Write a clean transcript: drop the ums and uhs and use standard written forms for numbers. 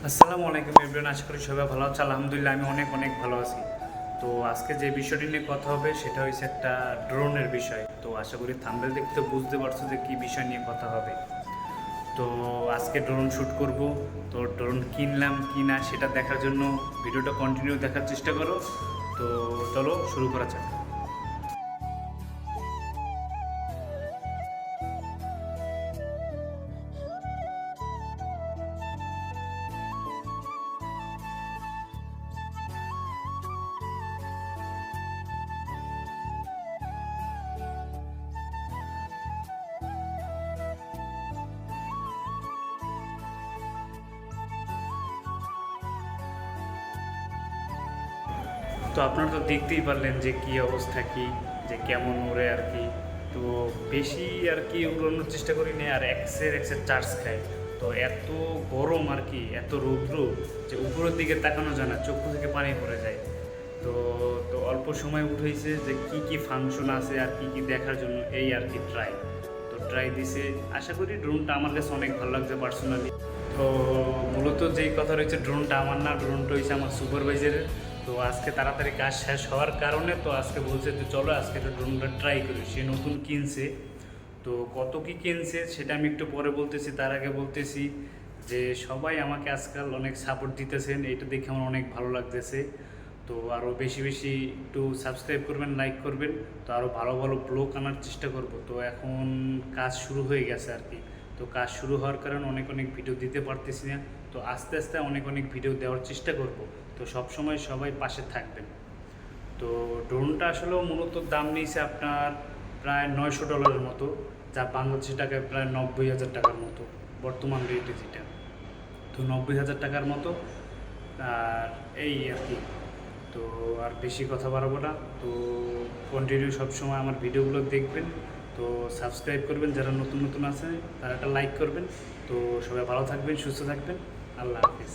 আসসালামু আলাইকুম এভরিওয়ান, আশা করি সবাই ভালো আছে। আলহামদুলিল্লাহ আমি অনেক অনেক ভালো আছি। তো আজকে যে বিষয়টি নিয়ে কথা হবে সেটা হচ্ছে একটা ড্রোনের বিষয়। তো আশা করি থাম্বনেল দেখতে বুঝতে পারছো যে কী বিষয় নিয়ে কথা হবে। তো আজকে ড্রোন শ্যুট করব। তো ড্রোন কিনলাম কি না সেটা দেখার জন্য ভিডিওটা কন্টিনিউ দেখার চেষ্টা করো। তো চলো শুরু করা যাক। তো আপনারা তো দেখতেই পারলেন যে কী অবস্থা, কি যে কেমন ওড়ে আর কি। তো বেশি আর কি উড়ানোর চেষ্টা করি না, আর এক্সের চার্জ খায়। তো এত গরম আর কি, এত রৌদ্র যে উপরের দিকে তাকানো যায় না, চক্ষু থেকে পানি পড়ে যায়। তো তো অল্প সময় উঠেছে যে কি কি ফাংশন আছে আর কি কি দেখার জন্য, এই আর কি ট্রাই দিছে। আশা করি ড্রোনটা আমার কাছে অনেক ভালো লাগছে পার্সোনালি। তো মূলত যেই কথা রয়েছে, ড্রোনটা আমার না, ড্রোনটা হয়েছে আমার সুপারভাইজারের। তো আজকে তাড়াতাড়ি কাজ শেষ হওয়ার কারণে তো আজকে বলছে যে চলো আজকে তো ড্রোনটা ট্রাই করি। সে নতুন কিনছে, তো কত কি কিনছে সেটা আমি একটু পরে বলতেছি। তার আগে বলতেছি যে সবাই আমাকে আজকাল অনেক সাপোর্ট দিতেছেন, এটা দেখে আমার অনেক ভালো লাগতেছে। তো আরও বেশি বেশি একটু সাবস্ক্রাইব করবেন, লাইক করবেন। তো আরও ভালো ভালো ব্লগ আনার চেষ্টা করব। তো এখন কাজ শুরু হয়ে গেছে আর কি। তো কাজ শুরু হওয়ার কারণে অনেক অনেক ভিডিও দিতে পারতেছি না। তো আস্তে আস্তে অনেক অনেক ভিডিও দেওয়ার চেষ্টা করব। তো সবসময় সবাই পাশে থাকবেন। তো ড্রোনটা আসলেও মূলত দাম নিয়েছে আপনার প্রায় $900 মতো, যা বাংলাদেশি টাকায় প্রায় 90,000 টাকার মতো বর্তমান রেটে যেটা। তো 90,000 টাকার মতো। আর এই আর কি। তো আর বেশি কথা বাড়াবো না। তো কন্টিনিউ সবসময় আমার ভিডিওগুলো দেখবেন। তো সাবস্ক্রাইব করবেন, যারা নতুন নতুন আছে তারা একটা লাইক করবেন। তো সবাই ভালো থাকবেন, সুস্থ থাকবেন। আল্লাহ হাফিজ।